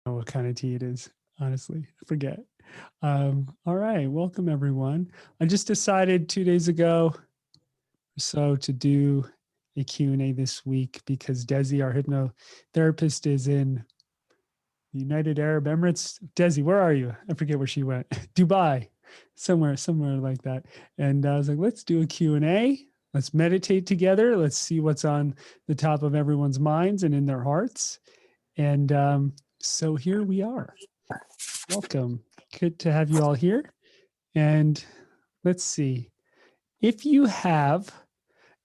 know what kind of tea it is. Honestly, I forget. All right, welcome everyone. I just decided 2 days ago or so to do a Q&A this week because Desi, our hypnotherapist, is in the United Arab Emirates. Desi, where are you? I forget where she went. Dubai, somewhere like that. And I was like, let's do a Q&A. Let's meditate together. Let's see what's on the top of everyone's minds and in their hearts. And so here we are. Welcome. Good to have you all here. And let's see. If you have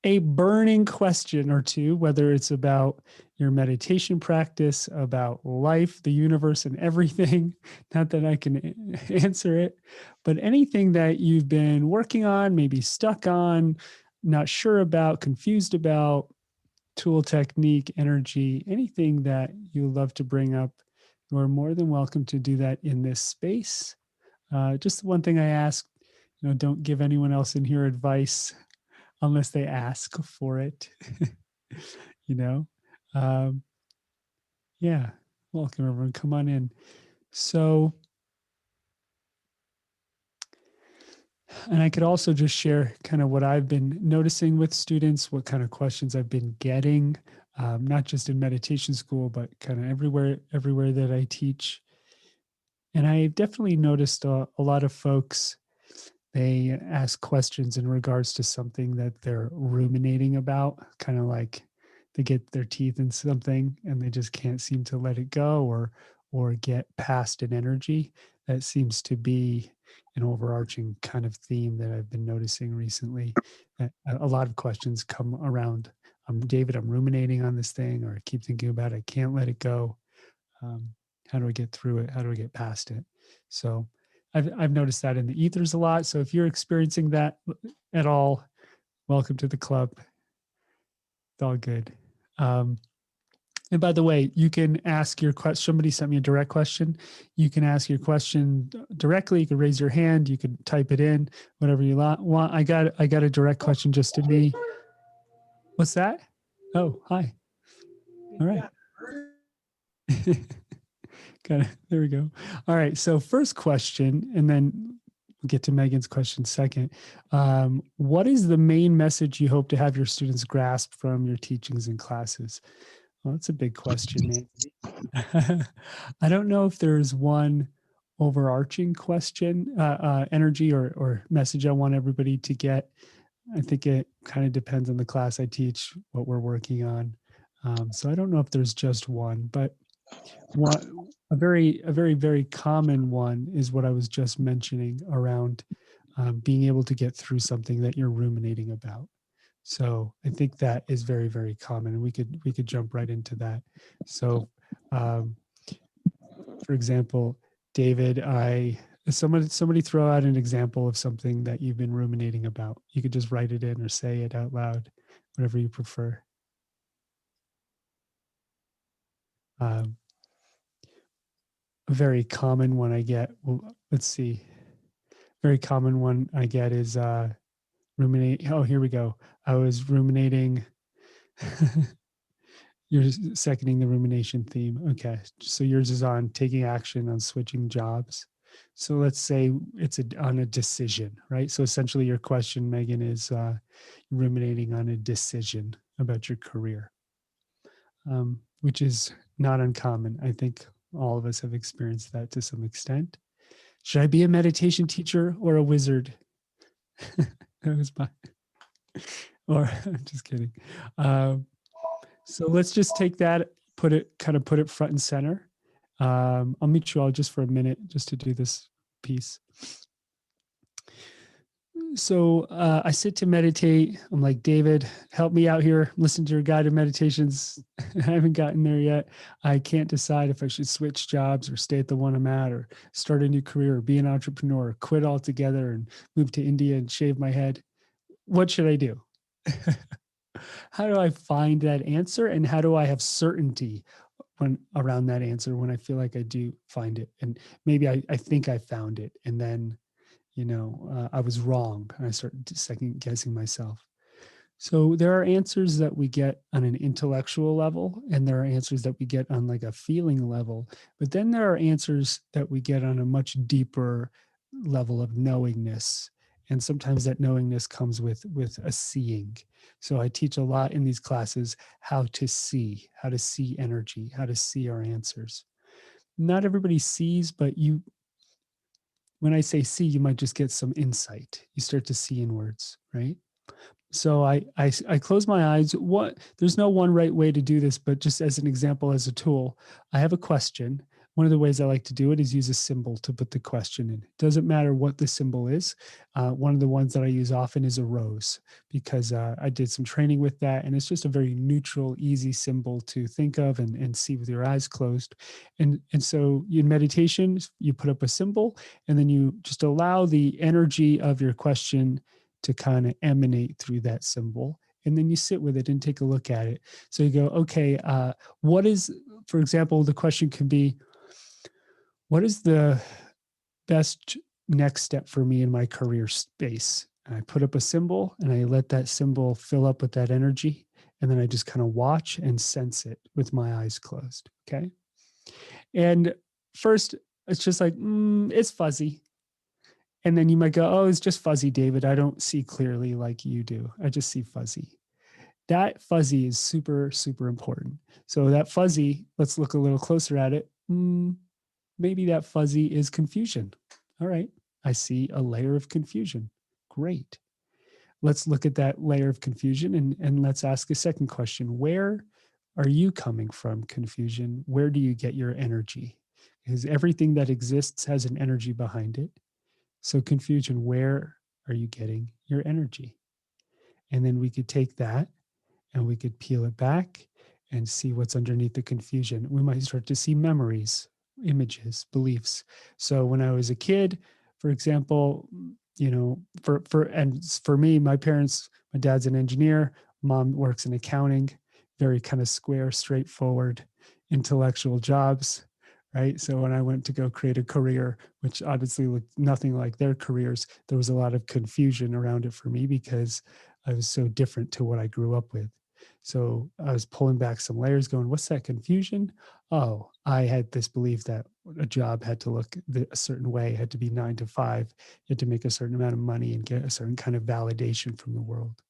a burning question or two, whether it's about your meditation practice, about life, the universe, and everything, not that I can answer it, but anything that you've been working on, maybe stuck on, not sure about, confused about, tool, technique, energy, anything that you love to bring up, you are more than welcome to do that in this space. Just one thing I ask, don't give anyone else in here advice unless they ask for it. you know, um, yeah. Welcome everyone. Come on in. So, and I could also just share kind of what I've been noticing with students, what kind of questions I've been getting, not just in meditation school, but kind of everywhere that I teach. And I've definitely noticed a lot of folks, they ask questions in regards to something that they're ruminating about, kind of like they get their teeth in something and they just can't seem to let it go or get past an energy. That seems to be an overarching kind of theme that I've been noticing recently. That a lot of questions come around. David, I'm ruminating on this thing, or I keep thinking about it. I can't let it go. Um, how do I get through it? How do I get past it? So I've noticed that in the ethers a lot. So if you're experiencing that at all, welcome to the club. It's all good. Um, and by the way, you can ask your question. Somebody sent me a direct question. You can ask your question directly. You can raise your hand. You can type it in, whatever you want. I got a direct question just to me. What's that? Oh, hi. All right. Got it. There we go. All right. So first question, and then we'll get to Megan's question second. What is the main message you hope to have your students grasp from your teachings and classes? Well, that's a big question, man. I don't know if there's one overarching question, energy or message I want everybody to get. I think it kind of depends on the class I teach, what we're working on. So I don't know if there's just one, but what very common one is what I was just mentioning around being able to get through something that you're ruminating about. So I think that is very common, and we could jump right into that. So, um, for example, David, somebody throw out an example of something that you've been ruminating about. You could just write it in or say it out loud, whatever you prefer. Um, a very common one I get. Well, let's see. Very common one I get is ruminate. Oh, here we go. I was ruminating. You're seconding the rumination theme. Okay. So yours is on taking action on switching jobs. So let's say it's on a decision, right? So essentially your question, Megan, is ruminating on a decision about your career, which is not uncommon. I think all of us have experienced that to some extent. Should I be a meditation teacher or a wizard? That was my, or I'm just kidding. Um, so let's just take that, put it front and center. I'll meet you all just for a minute just to do this piece. So I sit to meditate. I'm like, David, help me out here. Listen to your guided meditations. I haven't gotten there yet. I can't decide if I should switch jobs or stay at the one I'm at or start a new career or be an entrepreneur or quit altogether and move to India and shave my head. What should I do? How do I find that answer? And how do I have certainty when around that answer when I feel like I do find it? And maybe I think I found it. And then I was wrong and I start second guessing myself. So there are answers that we get on an intellectual level, and there are answers that we get on like a feeling level. But then there are answers that we get on a much deeper level of knowingness. And sometimes that knowingness comes with a seeing. So I teach a lot in these classes how to see energy, how to see our answers. Not everybody sees, but when I say see, you might just get some insight. You start to see in words, right? So I close my eyes. There's no one right way to do this, but just as an example, as a tool, I have a question. One of the ways I like to do it is use a symbol to put the question in. It doesn't matter what the symbol is. One of the ones that I use often is a rose, because I did some training with that, and it's just a very neutral, easy symbol to think of and see with your eyes closed. And so in meditation, you put up a symbol, and then you just allow the energy of your question to kind of emanate through that symbol. And then you sit with it and take a look at it. So you go, okay, for example, the question could be, what is the best next step for me in my career space? And I put up a symbol and I let that symbol fill up with that energy. And then I just kind of watch and sense it with my eyes closed. Okay. And first, it's just like, it's fuzzy. And then you might go, oh, it's just fuzzy, David. I don't see clearly like you do. I just see fuzzy. That fuzzy is super, super important. So that fuzzy, let's look a little closer at it. Maybe that fuzzy is confusion. All right. I see a layer of confusion. Great. Let's look at that layer of confusion and let's ask a second question. Where are you coming from, confusion? Where do you get your energy? Because everything that exists has an energy behind it. So confusion, where are you getting your energy? And then we could take that and we could peel it back and see what's underneath the confusion. We might start to see memories, images, beliefs. So when I was a kid, for example, for me, my dad's an engineer, mom works in accounting, very kind of square, straightforward, intellectual jobs. Right. So when I went to go create a career, which obviously looked nothing like their careers, there was a lot of confusion around it for me because I was so different to what I grew up with. So I was pulling back some layers going, what's that confusion? Oh, I had this belief that a job had to look a certain way, had to be 9 to 5, you had to make a certain amount of money and get a certain kind of validation from the world.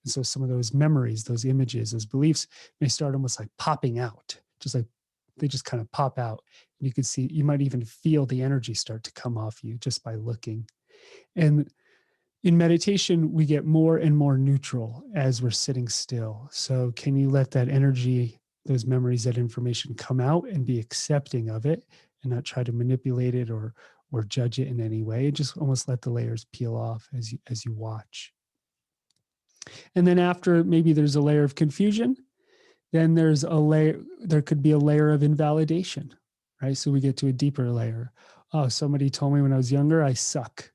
And so some of those memories, those images, those beliefs may start almost like popping out, just like they just kind of pop out. And you can see, you might even feel the energy start to come off you just by looking. And in meditation, we get more and more neutral as we're sitting still. So can you let that energy, those memories, that information come out and be accepting of it and not try to manipulate it or judge it in any way? Just almost let the layers peel off as you watch. And then after maybe there's a layer of confusion, then there could be a layer of invalidation, right? So we get to a deeper layer. Oh, somebody told me when I was younger, I suck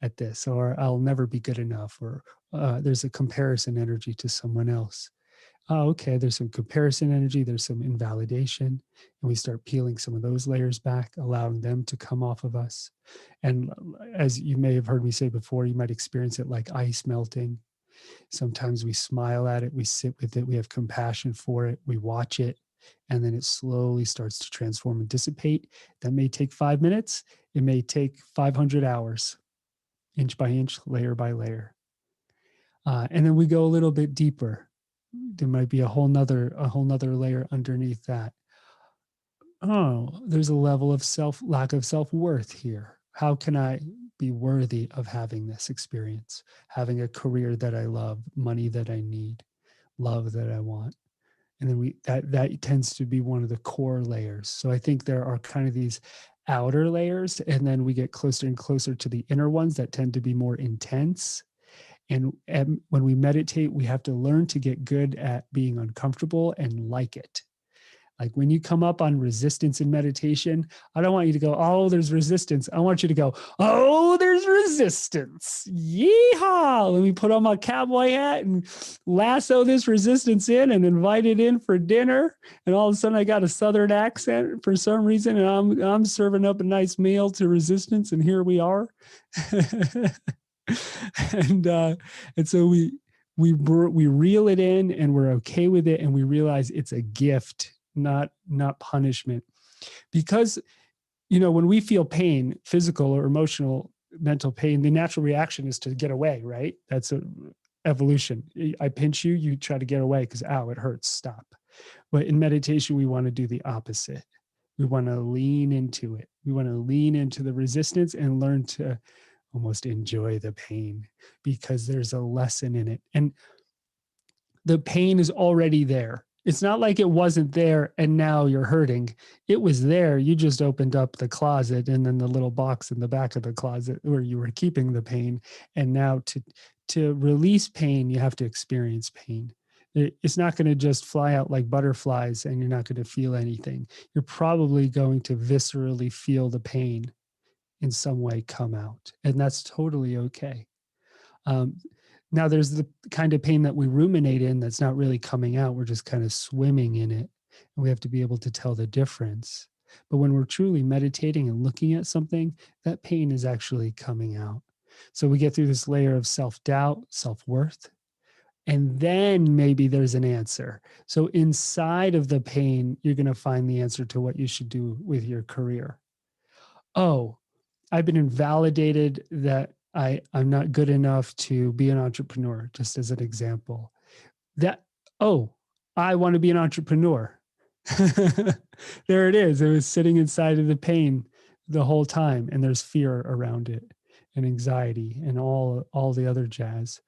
at this, or I'll never be good enough, or there's a comparison energy to someone else. Oh, okay, there's some comparison energy, there's some invalidation, and we start peeling some of those layers back, allowing them to come off of us. And as you may have heard me say before, you might experience it like ice melting. Sometimes we smile at it, we sit with it, we have compassion for it, we watch it, and then it slowly starts to transform and dissipate. That may take 5 minutes, it may take 500 hours, inch by inch, layer by layer. And then we go a little bit deeper. There might be a whole nother layer underneath that. Oh, there's a level of lack of self-worth here. How can I be worthy of having this experience, having a career that I love, money that I need, love that I want? And then that tends to be one of the core layers. So I think there are kind of these outer layers, and then we get closer and closer to the inner ones that tend to be more intense. And when we meditate, we have to learn to get good at being uncomfortable and like it. Like when you come up on resistance in meditation, I don't want you to go, oh, there's resistance. I want you to go, oh, there's resistance. Yeehaw. Let me put on my cowboy hat and lasso this resistance in and invite it in for dinner. And all of a sudden I got a Southern accent for some reason. And I'm serving up a nice meal to resistance. And here we are. and so we reel it in and we're okay with it, and we realize it's a gift, not punishment. Because, when we feel pain, physical or emotional, mental pain, the natural reaction is to get away, right? That's a evolution. I pinch you, you try to get away because, ow, it hurts, stop. But in meditation, we want to do the opposite. We want to lean into it. We want to lean into the resistance and learn to almost enjoy the pain, because there's a lesson in it. And the pain is already there. It's not like it wasn't there and now you're hurting. It was there. You just opened up the closet and then the little box in the back of the closet where you were keeping the pain. And now to release pain, you have to experience pain. It's not going to just fly out like butterflies and you're not going to feel anything. You're probably going to viscerally feel the pain in some way come out. And that's totally okay. Now there's the kind of pain that we ruminate in that's not really coming out. We're just kind of swimming in it. And we have to be able to tell the difference. But when we're truly meditating and looking at something, that pain is actually coming out. So we get through this layer of self-doubt, self-worth, and then maybe there's an answer. So inside of the pain, you're going to find the answer to what you should do with your career. Oh, I've been invalidated that I'm not good enough to be an entrepreneur, just as an example. I want to be an entrepreneur. There it is. It was sitting inside of the pain the whole time, and there's fear around it and anxiety and all the other jazz.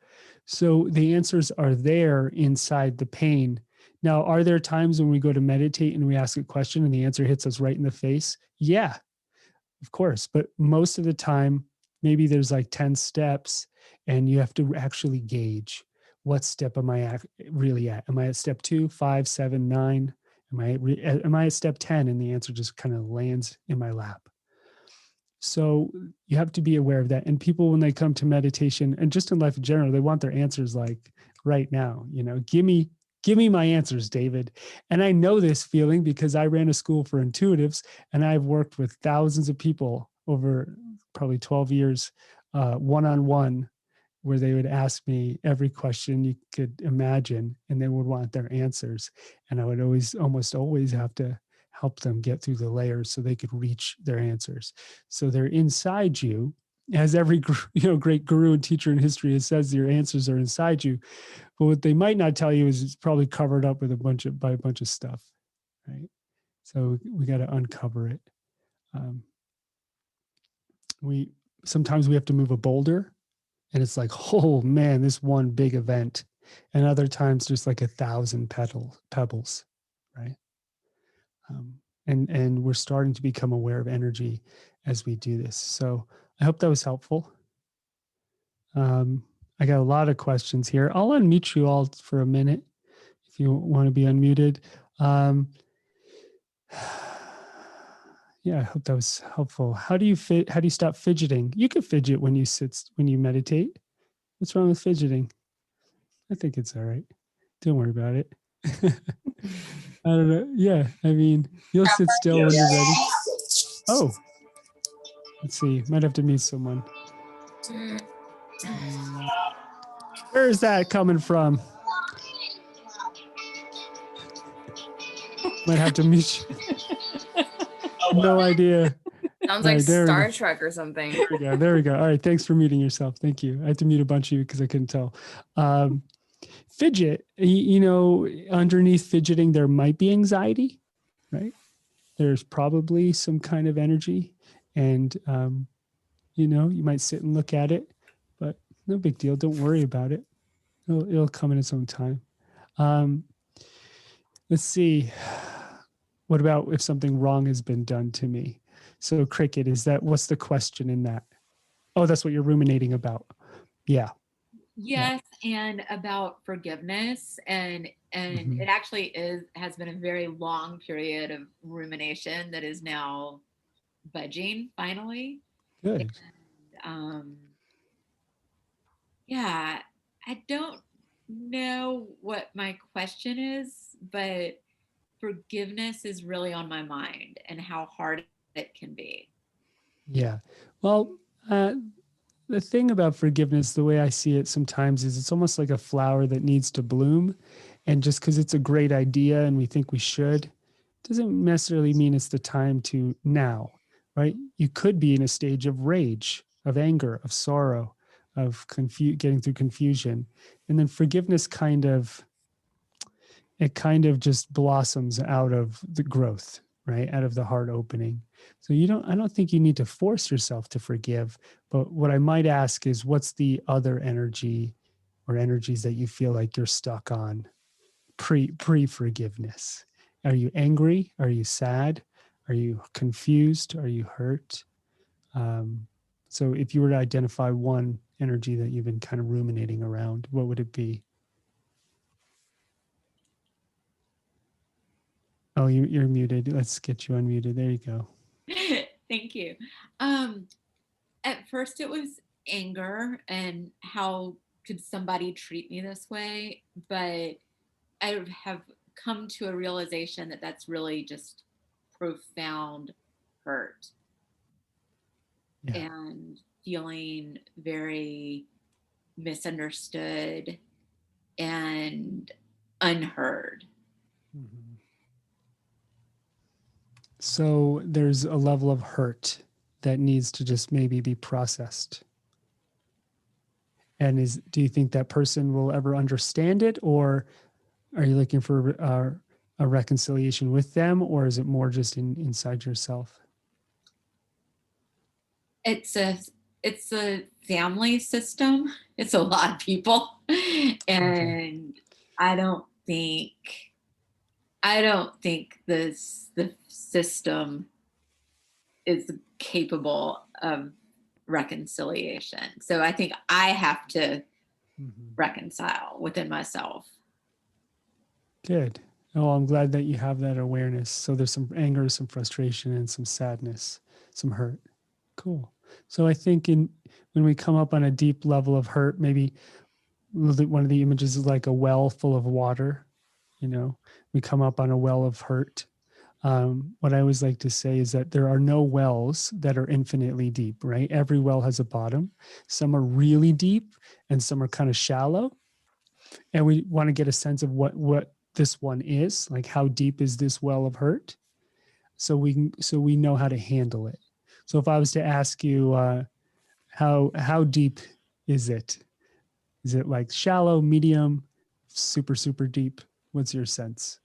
So the answers are there inside the pain. Now, are there times when we go to meditate and we ask a question and the answer hits us right in the face? Yeah, of course. But most of the time, maybe there's like 10 steps and you have to actually gauge, what step am I really at? Am I at step 2, 5, 7, 9? Am I at step 10? And the answer just kind of lands in my lap. So you have to be aware of that. And people, when they come to meditation and just in life in general, they want their answers like right now. Give me my answers, David. And I know this feeling because I ran a school for intuitives and I've worked with thousands of people over probably 12 years, one-on-one, where they would ask me every question you could imagine and they would want their answers. And I would almost always have to help them get through the layers so they could reach their answers. So they're inside you, as every great guru and teacher in history has says, your answers are inside you. But what they might not tell you is it's probably covered up with by a bunch of stuff, right? So we got to uncover it. Sometimes we have to move a boulder, and it's like, oh man, this one big event. And other times, just like 1,000 pebbles, right? And we're starting to become aware of energy as we do this. So I hope that was helpful. I got a lot of questions here. I'll unmute you all for a minute if you want to be unmuted. Yeah, I hope that was helpful. How do you stop fidgeting? You can fidget when you meditate. What's wrong with fidgeting? I think it's all right. Don't worry about it. I don't know. Yeah, I mean, you'll sit still when you're ready. Oh, let's see. Might have to mute someone. Where is that coming from? Might have to mute you. No idea. Sounds like Star Trek or something. There we go. All right. Thanks for muting yourself. Thank you. I had to mute a bunch of you because I couldn't tell. Fidget, underneath fidgeting, there might be anxiety, right? There's probably some kind of energy. And, you might sit and look at it, but no big deal. Don't worry about it. It'll come in its own time. Let's see. What about if something wrong has been done to me? So Cricket, what's the question in that? Oh, that's what you're ruminating about. Yeah. Yes. Yeah. And about forgiveness. And mm-hmm. It actually has been a very long period of rumination that is now budging finally. Good. And, yeah, I don't know what my question is, but forgiveness is really on my mind and how hard it can be. Yeah. Well, the thing about forgiveness, the way I see it sometimes, is it's almost like a flower that needs to bloom. And just because it's a great idea and we think we should, doesn't necessarily mean it's the time to now, right? You could be in a stage of rage, of anger, of sorrow, of getting through confusion. And then forgiveness kind of just blossoms out of the growth, right? Out of the heart opening. So I don't think you need to force yourself to forgive, but what I might ask is, what's the other energy or energies that you feel like you're stuck on pre-forgiveness? Are you angry? Are you sad? Are you confused? Are you hurt? So if you were to identify one energy that you've been kind of ruminating around, what would it be? Oh, you're muted. Let's get you unmuted. There you go. Thank you. At first it was anger and how could somebody treat me this way? But I have come to a realization that that's really just profound hurt. Yeah. And feeling very misunderstood and unheard. Mm-hmm. So there's a level of hurt that needs to just maybe be processed. And do you think that person will ever understand it, or are you looking for a reconciliation with them, or is it more just inside yourself? It's a family system. It's a lot of people, and okay. I don't think the system is capable of reconciliation. So I think I have to reconcile within myself. Good. Oh, I'm glad that you have that awareness. So there's some anger, some frustration, and some sadness, some hurt. Cool. So I think when we come up on a deep level of hurt, maybe one of the images is like a well full of water. We come up on a well of hurt. What I always like to say is that there are no wells that are infinitely deep, right? Every well has a bottom. Some are really deep and some are kind of shallow. And we want to get a sense of what this one is, like how deep is this well of hurt? So we know how to handle it. So if I was to ask you, how deep is it? Is it like shallow, medium, super, super deep? What's your sense?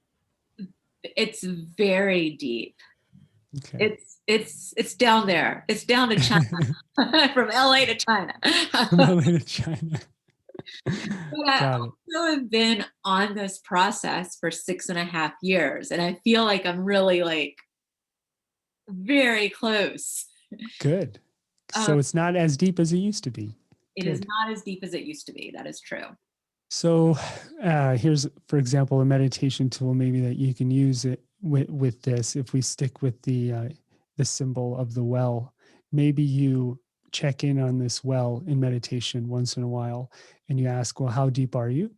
It's very deep. Okay. It's down there. It's down to China. From LA to China. From LA to China. But I also have been on this process for 6.5 years, and I feel like I'm really like very close. Good. So it's not as deep as it used to be. It is not as deep as it used to be. That is true. So here's, for example, a meditation tool maybe that you can use it with this. If we stick with the symbol of the well, maybe you check in on this well in meditation once in a while, and you ask, well, how deep are you?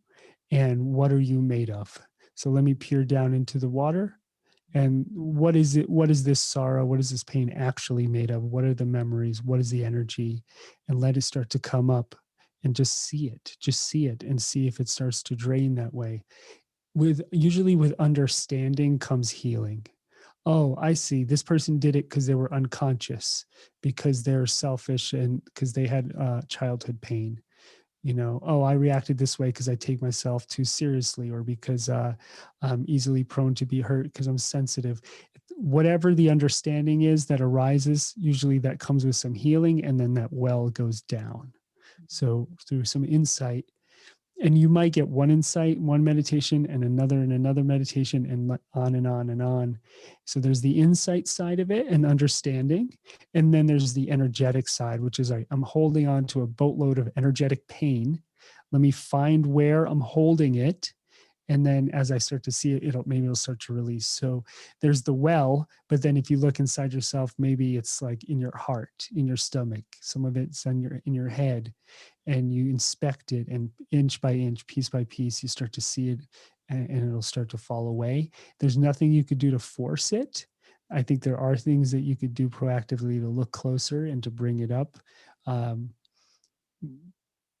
And what are you made of? So let me peer down into the water. And what is it? What is this sorrow? What is this pain actually made of? What are the memories? What is the energy? And let it start to come up. And just see it and see if it starts to drain that way. Usually with understanding comes healing. Oh, I see. This person did it because they were unconscious, because they're selfish, and because they had childhood pain. Oh, I reacted this way because I take myself too seriously, or because I'm easily prone to be hurt because I'm sensitive. Whatever the understanding is that arises, usually that comes with some healing, and then that well goes down. So through some insight, and you might get one insight, one meditation, and another meditation, and on and on and on. So there's the insight side of it and understanding. And then there's the energetic side, which is I'm holding on to a boatload of energetic pain. Let me find where I'm holding it. And then as I start to see it, maybe it'll start to release. So there's the well, but then if you look inside yourself, maybe it's like in your heart, in your stomach, some of it's in your head, and you inspect it, and inch by inch, piece by piece, you start to see it, and it'll start to fall away. There's nothing you could do to force it. I think there are things that you could do proactively to look closer and to bring it up.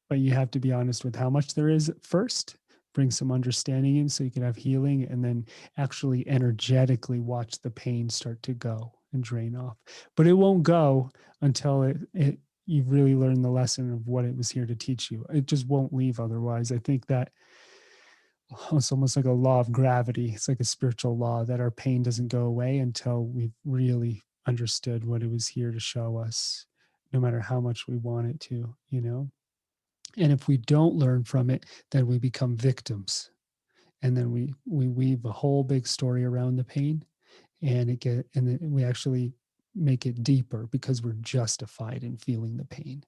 but you have to be honest with how much there is first, bring some understanding in so you can have healing, and then actually energetically watch the pain start to go and drain off. But it won't go until you've really learned the lesson of what it was here to teach you. It just won't leave otherwise. I think that it's almost like a law of gravity. It's like a spiritual law that our pain doesn't go away until we've really understood what it was here to show us, no matter how much we want it to, you know? And if we don't learn from it, then we become victims. And then we weave a whole big story around the pain, and then we actually make it deeper because we're justified in feeling the pain,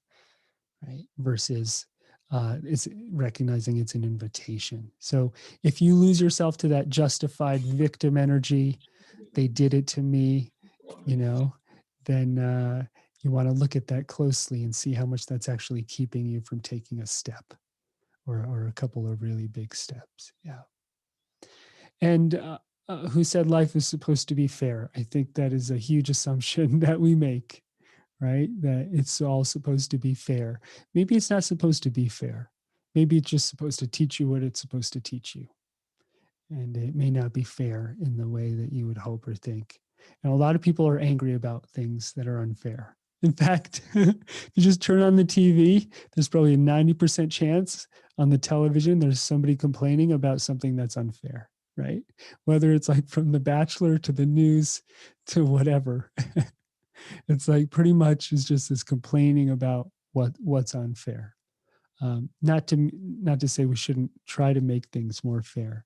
right? Versus it's recognizing it's an invitation. So if you lose yourself to that justified victim energy, they did it to me, you know, then you want to look at that closely and see how much that's actually keeping you from taking a step or a couple of really big steps. Yeah. And who said life is supposed to be fair? I think that is a huge assumption that we make, right? That it's all supposed to be fair. Maybe it's not supposed to be fair. Maybe it's just supposed to teach you what it's supposed to teach you. And it may not be fair in the way that you would hope or think. And a lot of people are angry about things that are unfair. In fact, if you just turn on the TV, there's probably a 90% chance on the television there's somebody complaining about something that's unfair, right? Whether it's like from The Bachelor to the news to whatever. It's like pretty much is just this complaining about what's unfair. Not to say we shouldn't try to make things more fair,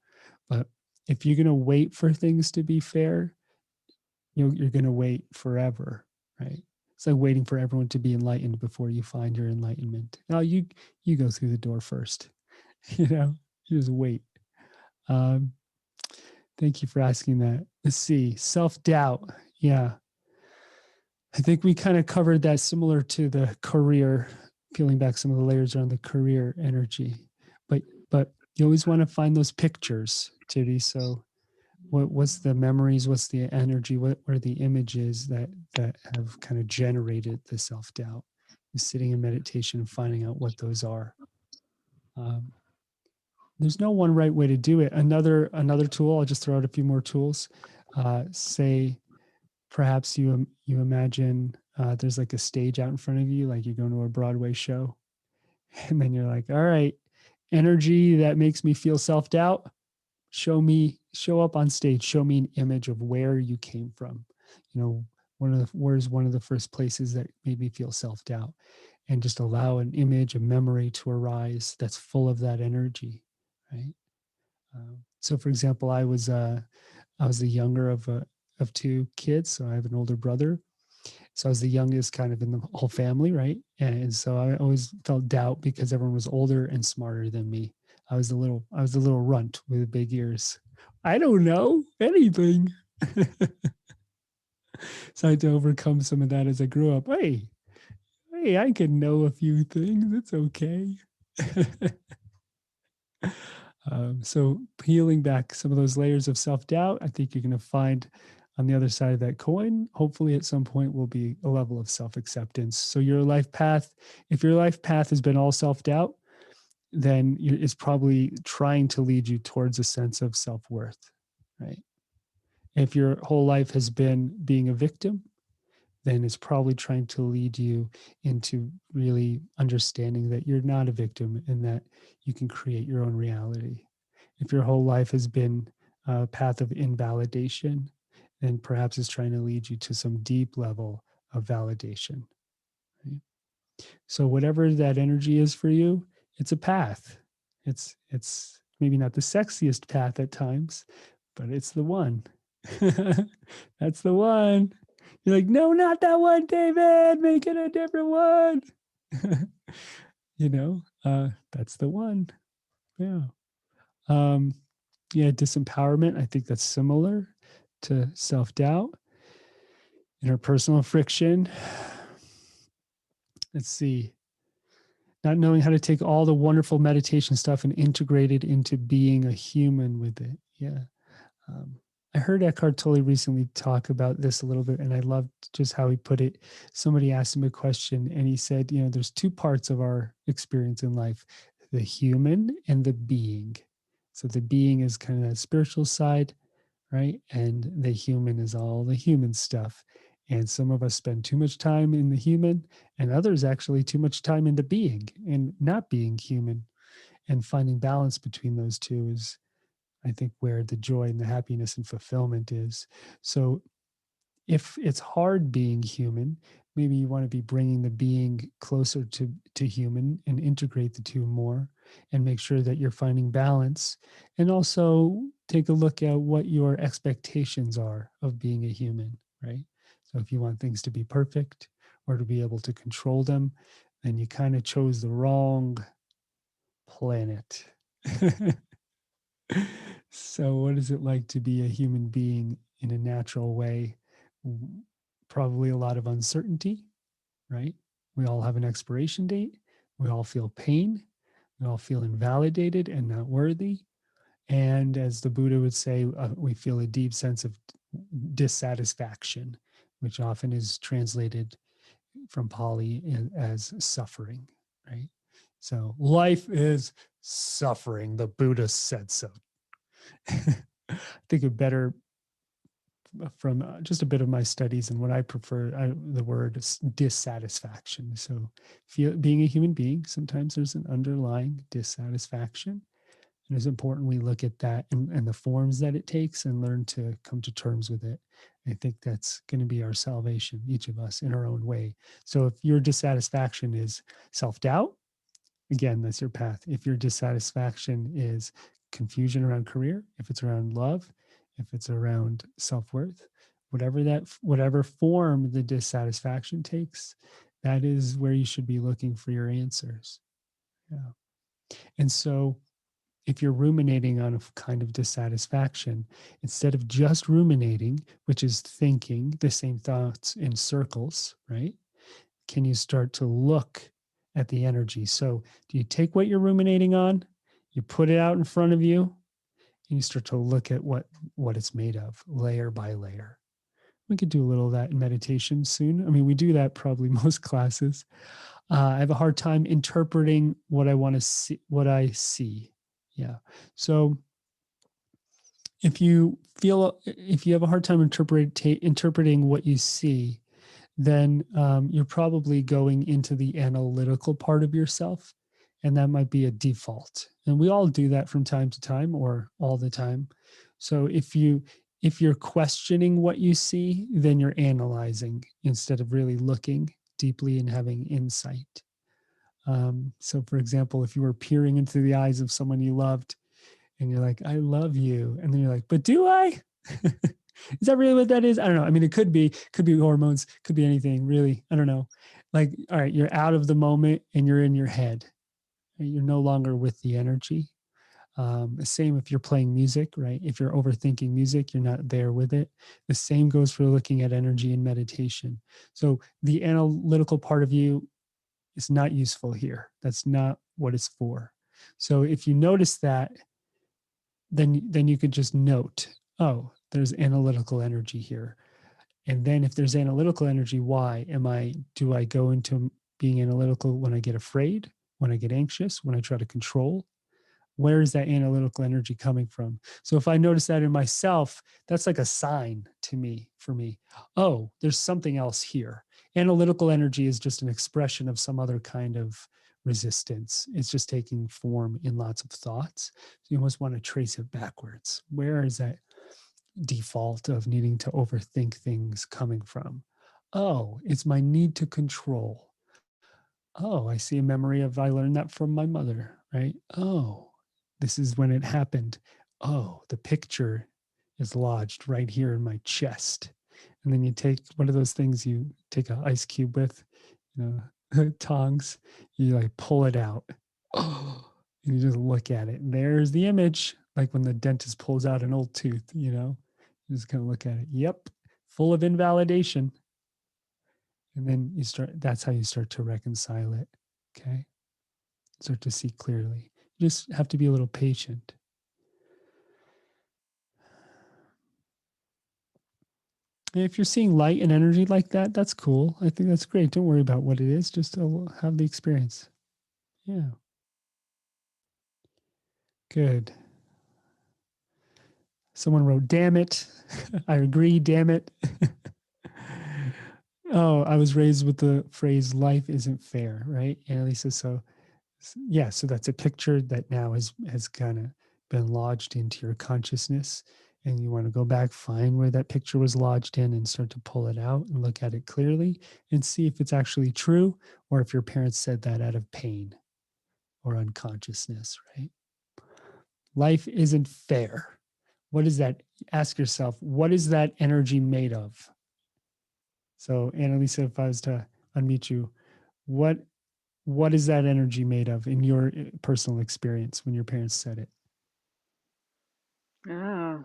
but if you're going to wait for things to be fair, you're going to wait forever, right? It's like waiting for everyone to be enlightened before you find your enlightenment. No, you go through the door first. You know, you just wait. Thank you for asking that. Let's see, self-doubt. Yeah. I think we kind of covered that, similar to the career, peeling back some of the layers around the career energy. But you always want to find those pictures, Titty. So what's the memories, what's the energy, what are the images that have kind of generated the self-doubt? Sitting in meditation and finding out what those are. There's no one right way to do it. Another tool, I'll just throw out a few more tools. Say perhaps you imagine there's like a stage out in front of you, like you're going to a Broadway show, and then you're like, all right, energy that makes me feel self-doubt, show up on stage, show me an image of where you came from. You know, where's one of the first places that made me feel self-doubt, and just allow an image, a memory to arise that's full of that energy, right? So for example, I was the younger of two kids. So I have an older brother. So I was the youngest kind of in the whole family, right? And so I always felt doubt because everyone was older and smarter than me. I was the little runt with big ears. I don't know anything. So I had to overcome some of that as I grew up. Hey, I can know a few things. It's okay. So peeling back some of those layers of self-doubt, I think you're going to find on the other side of that coin, hopefully at some point, will be a level of self-acceptance. So your life path, if your life path has been all self-doubt, then it's probably trying to lead you towards a sense of self-worth, right? If your whole life has been being a victim, then it's probably trying to lead you into really understanding that you're not a victim and that you can create your own reality. If your whole life has been a path of invalidation, then perhaps it's trying to lead you to some deep level of validation. Right? So whatever that energy is for you, it's a path. It's maybe not the sexiest path at times, but it's the one. That's the one. You're like, no, not that one, David. Make it a different one. You know, that's the one. Yeah. Disempowerment. I think that's similar to self-doubt. Interpersonal friction. Let's see. Not knowing how to take all the wonderful meditation stuff and integrate it into being a human with it. Yeah. I heard Eckhart Tolle recently talk about this a little bit, and I loved just how he put it. Somebody asked him a question, and he said, there's two parts of our experience in life, the human and the being. So the being is kind of that spiritual side, right? And the human is all the human stuff. And some of us spend too much time in the human, and others actually too much time in the being and not being human. And finding balance between those two is, I think, where the joy and the happiness and fulfillment is. So if it's hard being human, maybe you want to be bringing the being closer to human and integrate the two more and make sure that you're finding balance. And also take a look at what your expectations are of being a human, right? So if you want things to be perfect or to be able to control them, then you kind of chose the wrong planet. So, what is it like to be a human being in a natural way? Probably a lot of uncertainty, right? We all have an expiration date. We all feel pain. We all feel invalidated and not worthy. And as the Buddha would say, we feel a deep sense of dissatisfaction, which often is translated from Pali as suffering, right? So, life is suffering. The Buddha said so. I think a better from just a bit of my studies and what I prefer, the word is dissatisfaction. So being a human being, sometimes there's an underlying dissatisfaction. And it's important we look at that and the forms that it takes and learn to come to terms with it. I think that's going to be our salvation, each of us in our own way. So if your dissatisfaction is self-doubt, again, that's your path. If your dissatisfaction is confusion around career, if it's around love, if it's around self-worth, whatever form the dissatisfaction takes, that is where you should be looking for your answers. Yeah. And so if you're ruminating on a kind of dissatisfaction, instead of just ruminating, which is thinking the same thoughts in circles, right? Can you start to look at the energy? So do you take what you're ruminating on, you put it out in front of you, and you start to look at what it's made of, layer by layer. We could do a little of that in meditation soon. I mean, we do that probably most classes. I have a hard time interpreting what I want to see, what I see. Yeah. So if you have a hard time interpreting what you see, then you're probably going into the analytical part of yourself, and that might be a default. And we all do that from time to time or all the time. So if you're questioning what you see, then you're analyzing instead of really looking deeply and having insight. So for example, if you were peering into the eyes of someone you loved and you're like, I love you. And then you're like, but do I? Is that really what that is? I don't know. I mean, it could be hormones, could be anything really. I don't know. Like, all right, you're out of the moment and you're in your head. You're no longer with the energy. Same if you're playing music, right? If you're overthinking music, you're not there with it. The same goes for looking at energy in meditation. So the analytical part of you is not useful here. That's not what it's for. So if you notice that, then you could just note, oh, there's analytical energy here. And then if there's analytical energy, why do I go into being analytical when I get afraid, when I get anxious, when I try to control? Where is that analytical energy coming from? So if I notice that in myself, that's like a sign to me, for me. Oh, there's something else here. Analytical energy is just an expression of some other kind of resistance. It's just taking form in lots of thoughts. So you almost want to trace it backwards. Where is that default of needing to overthink things coming from? Oh, it's my need to control. Oh, I see a memory of I learned that from my mother, right? Oh, this is when it happened. Oh, the picture is lodged right here in my chest. And then you take one of those things you take an ice cube with, tongs, you like pull it out. Oh, and you just look at it. And there's the image, like when the dentist pulls out an old tooth, you just kind of look at it. Yep, full of invalidation. And then that's how you start to reconcile it. Okay. Start to see clearly. You just have to be a little patient. And if you're seeing light and energy like that, that's cool. I think that's great. Don't worry about what it is. Just have the experience. Yeah. Good. Someone wrote, damn it. I agree, damn it. Oh, I was raised with the phrase life isn't fair, right? And Lisa, so yeah, so that's a picture that now has kind of been lodged into your consciousness. And you want to go back, find where that picture was lodged in and start to pull it out and look at it clearly and see if it's actually true or if your parents said that out of pain or unconsciousness, right? Life isn't fair. What is that? Ask yourself, what is that energy made of? So, Annalisa, if I was to unmute you, what is that energy made of in your personal experience when your parents said it? Oh,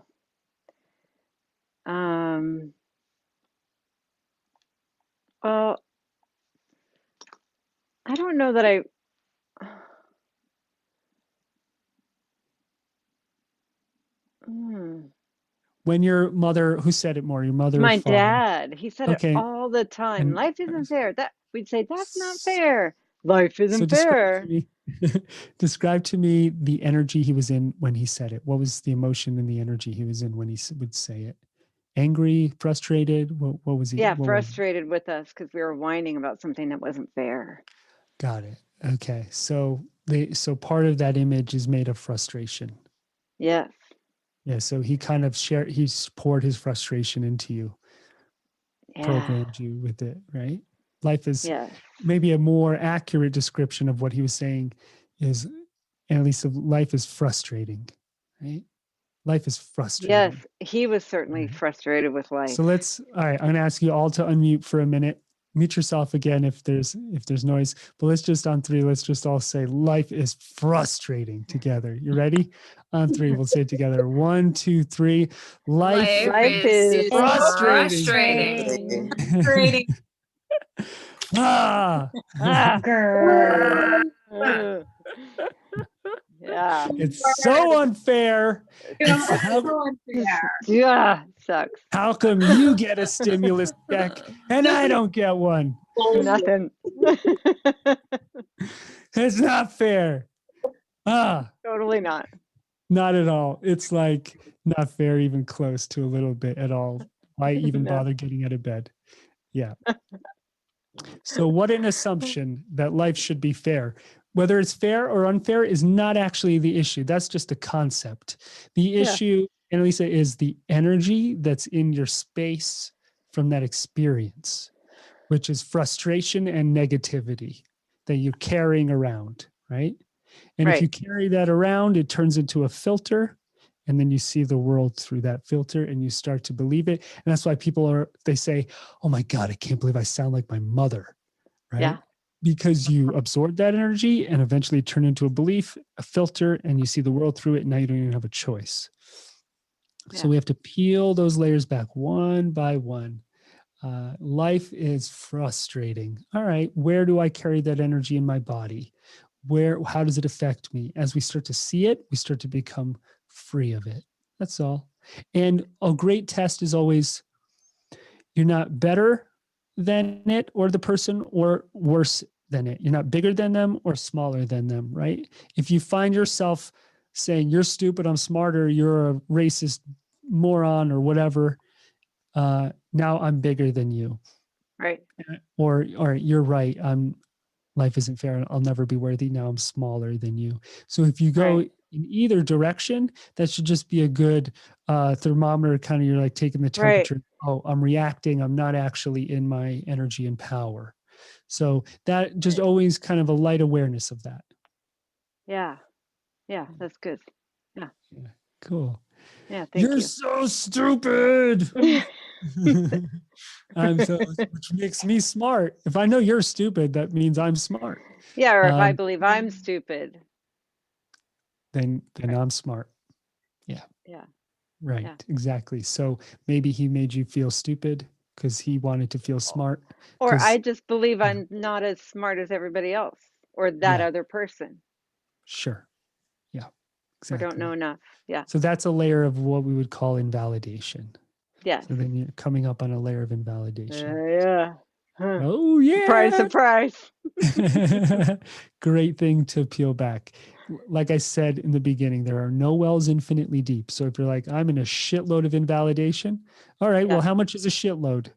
well, I don't know that When your mother, who said it more, your mother or my father? dad, he said it Okay. all the time. And Life isn't fair. We'd say, that's not fair. Life so isn't describe fair. to me, describe to me the energy he was in when he said it. What was the emotion and the energy he was in when he would say it? Angry, frustrated? What was he? Yeah, What was it? frustrated with us because we were whining about something that wasn't fair. Got it. Okay. So part of that image is made of frustration. Yes. Yeah. So he kind of he's poured his frustration into you, Yeah. programmed you with it, right? Life is Yes. maybe a more accurate description of what he was saying is, and at least life is frustrating, right? Life is frustrating. Yes, he was certainly Right. frustrated with life. So all right, I'm gonna ask you all to unmute for a minute. Mute yourself again if there's noise, but let's just on three, let's just all say life is frustrating together. You ready? On three, we'll say it together. 1, 2, 3. Life is frustrating. Frustrating. ah, yeah. it's so unfair. Yeah, sucks. How come you get a stimulus check and I don't get one? Nothing. It's not fair. Totally not. Not at all. It's like not fair, even close to a little bit at all. Why even No. bother getting out of bed? Yeah. So, what an assumption that life should be fair. Whether it's fair or unfair is not actually the issue. That's just a concept. The issue, Annalisa, is the energy that's in your space from that experience, which is frustration and negativity that you're carrying around, right? And if you carry that around, it turns into a filter. And then you see the world through that filter and you start to believe it. And that's why they say, oh my God, I can't believe I sound like my mother, right? Yeah. Because you absorb that energy and eventually turn into a belief, a filter, and you see the world through it. And now you don't even have a choice. Yeah. So we have to peel those layers back one by one. Life is frustrating. All right, where do I carry that energy in my body? How does it affect me? As we start to see it, we start to become free of it. That's all. And a great test is always, you're not better than it or the person or worse than it. You're not bigger than them or smaller than them, right? If you find yourself saying, you're stupid, I'm smarter, you're a racist moron or whatever, now I'm bigger than you. Right. Or you're right. Life isn't fair. I'll never be worthy. Now I'm smaller than you. So if you go in either direction, that should just be a good thermometer. Kind of, you're like taking the temperature. Right. Oh, I'm reacting. I'm not actually in my energy and power. So that just always kind of a light awareness of that. Yeah. Yeah. That's good. Yeah. Cool. Yeah. Thank you. You're so stupid. Which makes me smart. If I know you're stupid, that means I'm smart. Yeah, or if I believe I'm stupid, then I'm smart. Yeah. Yeah. Right. Yeah. Exactly. So maybe he made you feel stupid because he wanted to feel smart. Or I just believe I'm not as smart as everybody else or that other person. Sure. Yeah. Exactly. Or don't know enough. Yeah. So that's a layer of what we would call invalidation. Yes. So then you're coming up on a layer of invalidation. Yeah. Huh. Oh yeah. Surprise, surprise. Great thing to peel back. Like I said in the beginning, there are no wells infinitely deep. So if you're like, I'm in a shitload of invalidation, all right, well, Yeah. how much is a shitload?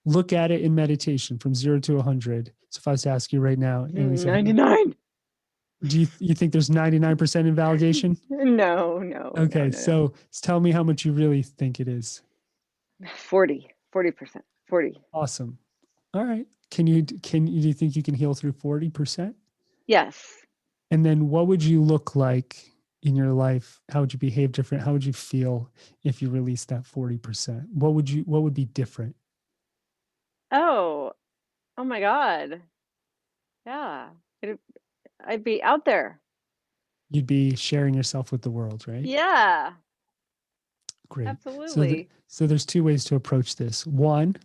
Look at it in meditation from 0 to 100. So if I was to ask you right now, Annalisa, 99. do you think there's 99% invalidation? No, no. Okay, No. so tell me how much you really think it is. 40%. 40. Awesome. All right. Do you think you can heal through 40%? Yes. And then what would you look like in your life? How would you behave different? How would you feel if you released that 40%? What would be different? Oh my God. Yeah. I'd be out there. You'd be sharing yourself with the world, right? Yeah. Great. Absolutely. So there's two ways to approach this. One,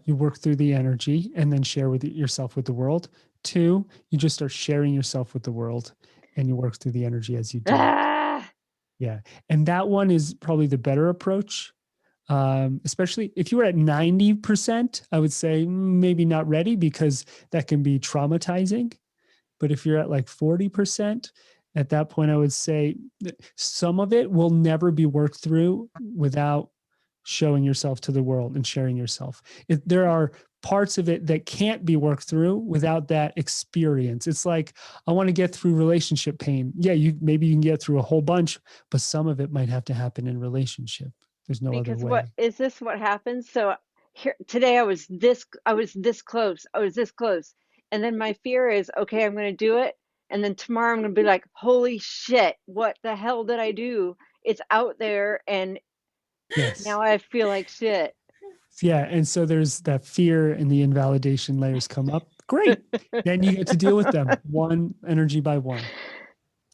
you work through the energy and then share yourself with the world. Two, you just start sharing yourself with the world and you work through the energy as you do it. Ah. Yeah. And that one is probably the better approach. Especially if you were at 90%, I would say maybe not ready because that can be traumatizing. But if you're at like 40%, at that point, I would say some of it will never be worked through without showing yourself to the world and sharing yourself. There are parts of it that can't be worked through without that experience. It's like, I want to get through relationship pain. Yeah, maybe you can get through a whole bunch, but some of it might have to happen in relationship. There's no other way. What is this? What happens? So here today, I was this close. And then my fear is, okay, I'm going to do it. And then tomorrow I'm going to be like, holy shit, what the hell did I do? It's out there. And yes. Now I feel like shit. Yeah. And so there's that fear and the invalidation layers come up. Great. Then you get to deal with them one energy by one.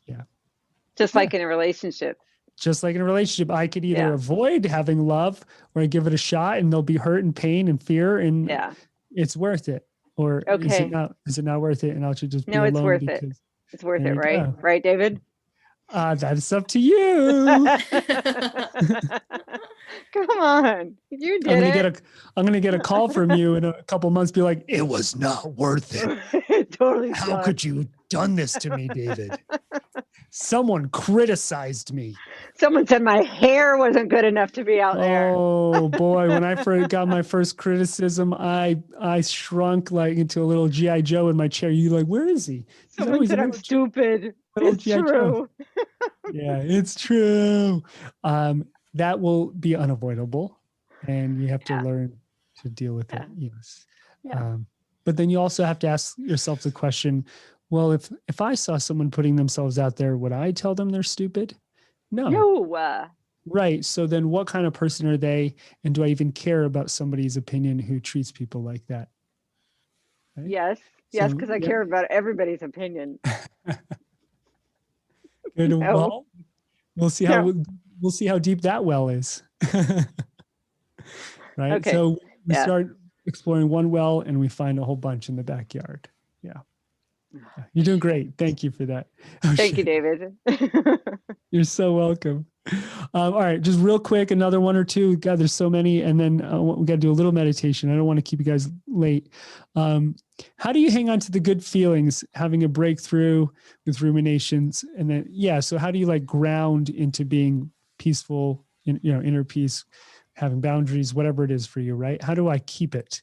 Yeah. Just like in a relationship. Just like in a relationship, I could either Yeah. avoid having love or I give it a shot and there'll be hurt and pain and fear and it's worth it. Or Okay. is it not worth it? And I should just be No, alone it's worth because it. It's worth there it, you right? go. Right, David? That's up to you. Come on. You did I'm gonna get a call from you in a couple months, be like, it was not worth it. It totally How sucked. could you have done this to me, David? Someone criticized me. Someone said my hair wasn't good enough to be out there. Oh boy, when I first got my first criticism, I shrunk like into a little GI Joe in my chair. You like, where is he? Someone said I'm stupid. It's true. Yeah, it's true. That will be unavoidable, and you have to learn to deal with it. Yes. Yeah. But then you also have to ask yourself the question, well, if I saw someone putting themselves out there, would I tell them they're stupid? No. Right. So then what kind of person are they? And do I even care about somebody's opinion who treats people like that? Right? Yes. Yes, because I care about everybody's opinion. Good. Well, we'll see how deep that well is. Right. Okay. So we start exploring one well and we find a whole bunch in the backyard. Yeah. You're doing great. Thank you for that. Thank you, David. You're so welcome. All right, just real quick, another one or two. God, there's so many. And then we got to do a little meditation. I don't want to keep you guys late. How do you hang on to the good feelings, having a breakthrough with ruminations? And then, so how do you like ground into being peaceful, inner peace, having boundaries, whatever it is for you, right? How do I keep it?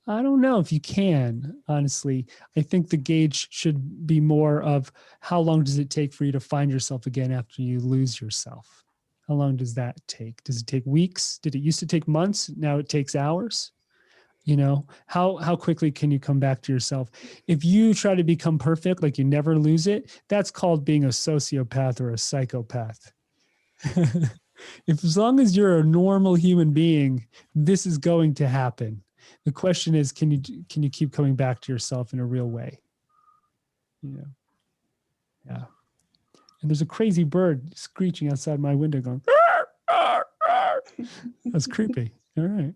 I don't know if you can, honestly. I think the gauge should be more of how long does it take for you to find yourself again after you lose yourself? How long does that take? Does it take weeks? Did it used to take months? Now it takes hours? How quickly can you come back to yourself? If you try to become perfect, like you never lose it, that's called being a sociopath or a psychopath. As long as you're a normal human being, this is going to happen. The question is, can you keep coming back to yourself in a real way? Yeah. And there's a crazy bird screeching outside my window going, "Arr, arr, arr." That's creepy. All right.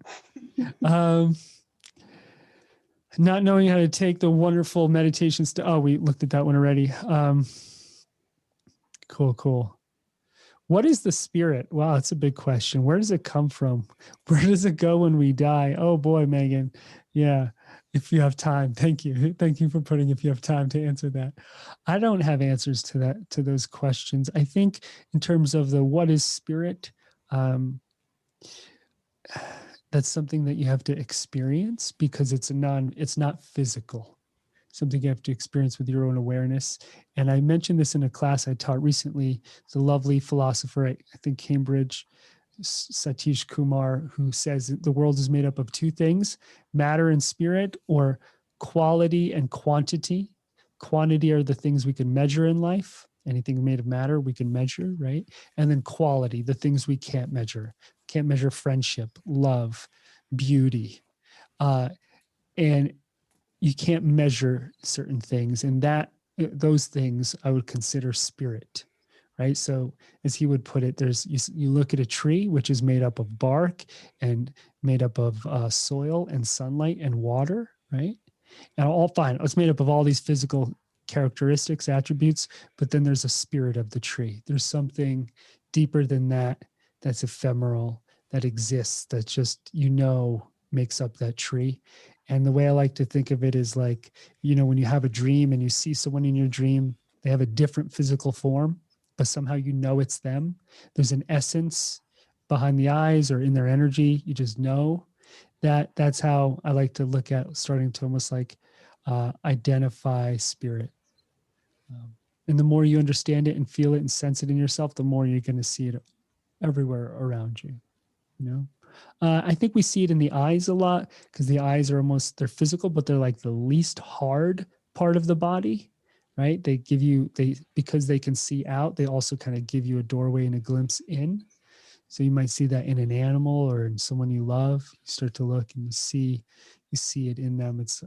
Not knowing how to take the wonderful meditation we looked at that one already. Cool. What is the spirit? Wow, that's a big question. Where does it come from? Where does it go when we die? Oh boy, Megan. Yeah. If you have time, thank you. Thank you for putting if you have time to answer that. I don't have answers to that, to those questions. I think in terms of the what is spirit, that's something that you have to experience because it's not physical. Something you have to experience with your own awareness. And I mentioned this in a class I taught recently. The lovely philosopher, I think Cambridge, Satish Kumar, who says the world is made up of two things, matter and spirit, or quality and quantity. Quantity are the things we can measure in life. Anything made of matter we can measure, right? And then quality, the things we can't measure. Can't measure friendship, love, beauty. And you can't measure certain things, and those things I would consider spirit, right? So as he would put it, you look at a tree which is made up of bark and made up of soil and sunlight and water, right? And all fine, it's made up of all these physical characteristics, attributes, but then there's a spirit of the tree. There's something deeper than that, that's ephemeral, that exists, that just makes up that tree. And the way I like to think of it is like, when you have a dream and you see someone in your dream, they have a different physical form, but somehow it's them. There's an essence behind the eyes or in their energy. You just know that. That's how I like to look at starting to almost like identify spirit. And the more you understand it and feel it and sense it in yourself, the more you're going to see it everywhere around you, I think we see it in the eyes a lot because the eyes are they're physical, but they're like the least hard part of the body, right? Because they can see out, they also kind of give you a doorway and a glimpse in. So you might see that in an animal or in someone you love. You start to look and you see it in them. It's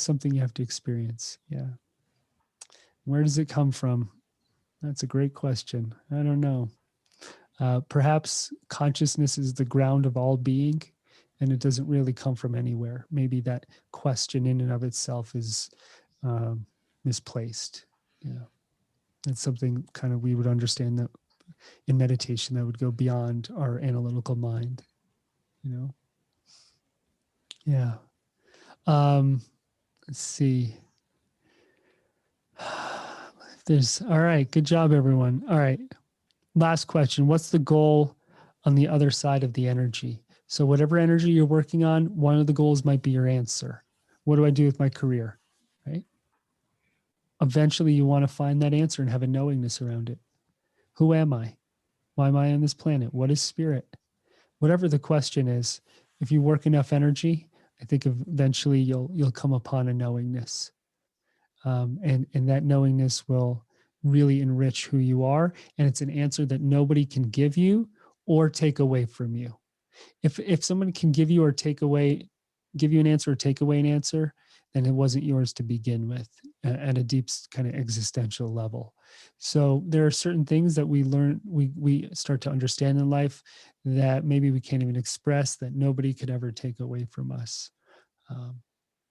something you have to experience. Yeah. Where does it come from? That's a great question. I don't know. Perhaps consciousness is the ground of all being, and it doesn't really come from anywhere. Maybe that question in and of itself is misplaced. Yeah, it's something kind of we would understand that in meditation that would go beyond our analytical mind. Yeah. Let's see. All right. Good job, everyone. All right. Last question. What's the goal on the other side of the energy? So whatever energy you're working on, one of the goals might be your answer. What do I do with my career? Right? Eventually you want to find that answer and have a knowingness around it. Who am I? Why am I on this planet? What is spirit? Whatever the question is, if you work enough energy, I think eventually you'll come upon a knowingness. And that knowingness will really enrich who you are. And it's an answer that nobody can give you or take away from you. If someone can give you an answer or take away an answer, then it wasn't yours to begin with at a deep kind of existential level. So there are certain things that we learn, we start to understand in life that maybe we can't even express, that nobody could ever take away from us.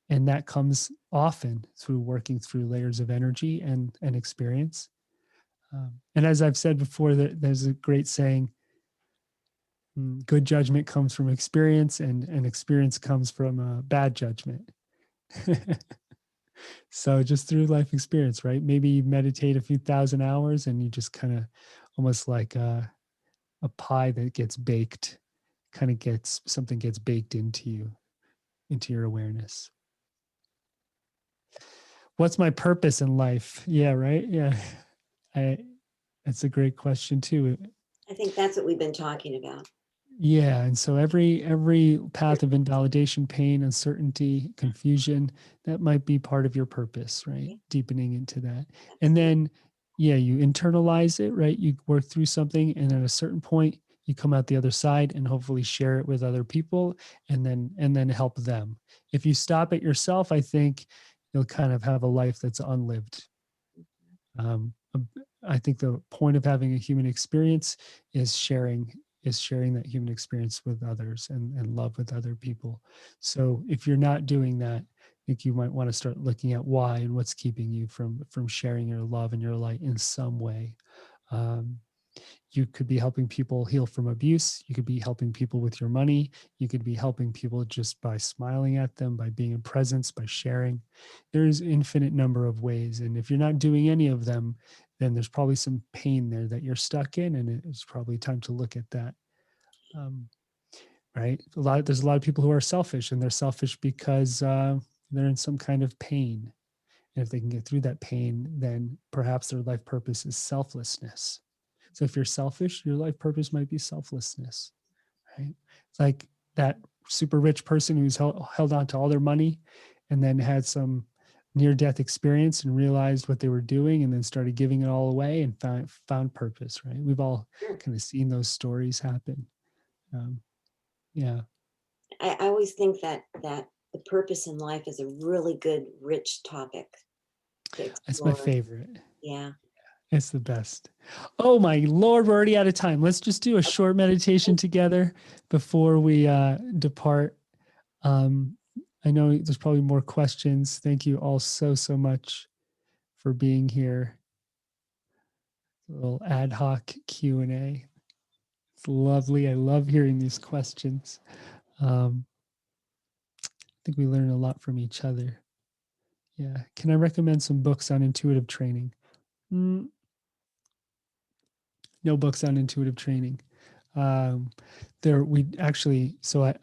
And that comes often through working through layers of energy and experience. And as I've said before, there's a great saying, good judgment comes from experience and experience comes from bad judgment. So just through life experience, right? Maybe you meditate a few thousand hours and you just kind of almost like a pie that gets baked, something gets baked into you, into your awareness. What's my purpose in life? Yeah, right. Yeah. That's a great question too. I think that's what we've been talking about. Yeah. And so every path of invalidation, pain, uncertainty, confusion, that might be part of your purpose, right? Yeah. Deepening into that. And then, you internalize it, right? You work through something and at a certain point you come out the other side and hopefully share it with other people and then help them. If you stop it yourself, I think you'll kind of have a life that's unlived. I think the point of having a human experience is sharing that human experience with others and love with other people. So if you're not doing that, I think you might want to start looking at why and what's keeping you from sharing your love and your light in some way. Um, you could be helping people heal from abuse. You could be helping people with your money. You could be helping people just by smiling at them, by being in presence, by sharing. There's infinite number of ways. And if you're not doing any of them, then there's probably some pain there that you're stuck in. And it's probably time to look at that. Right? There's a lot of people who are selfish, and they're selfish because they're in some kind of pain. And if they can get through that pain, then perhaps their life purpose is selflessness. So if you're selfish, your life purpose might be selflessness, right? It's like that super rich person who's held on to all their money and then had some near-death experience and realized what they were doing and then started giving it all away and found purpose, right? We've all kind of seen those stories happen. Yeah. I always think that the purpose in life is a really good, rich topic to That's my explore. favorite. Yeah. It's the best. Oh my Lord, we're already out of time. Let's just do a short meditation together before we depart. I know there's probably more questions. Thank you all so much for being here. A little ad hoc Q&A. It's lovely. I love hearing these questions. I think we learn a lot from each other. Yeah. Can I recommend some books on intuitive training? No books on intuitive training. So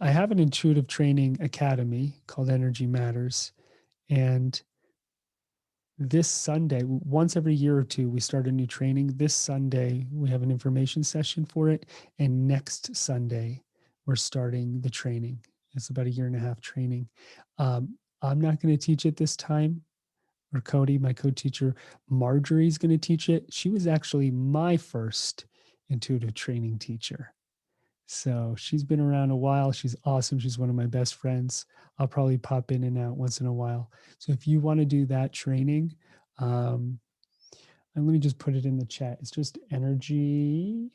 I have an intuitive training academy called Energy Matters. And this Sunday, once every year or two, we start a new training. This Sunday, we have an information session for it. And next Sunday, we're starting the training. It's about a 1.5 year training. I'm not going to teach it this time. Or Cody, my co-teacher, Marjorie's going to teach it. She was actually my first intuitive training teacher. So she's been around a while. She's awesome. She's one of my best friends. I'll probably pop in and out once in a while. So if you want to do that training, and let me just put it in the chat. It's just Energy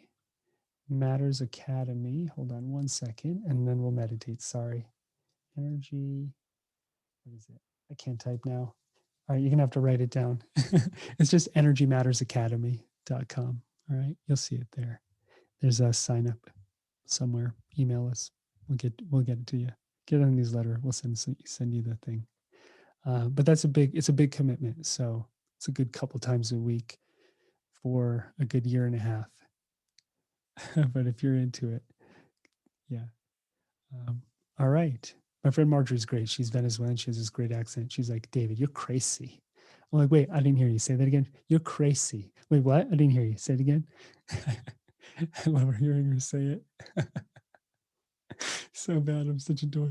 Matters Academy. Hold on one second, and then we'll meditate. Sorry. Energy, what is it? I can't type now. All right, you're going to have to write it down. It's just energymattersacademy.com. All right, you'll see it there. There's a sign up somewhere. Email us. We'll get it to you. Get on a newsletter. We'll send you the thing. But it's a big commitment. So it's a good couple times a week for a good 1.5 years. But if you're into it, yeah. All right. My friend Marjorie's great. She's Venezuelan. She has this great accent. She's like, David, you're crazy. I'm like, wait, I didn't hear you. Say that again. You're crazy. Wait, what? I didn't hear you. Say it again. I love hearing her say it. So bad. I'm such a dork.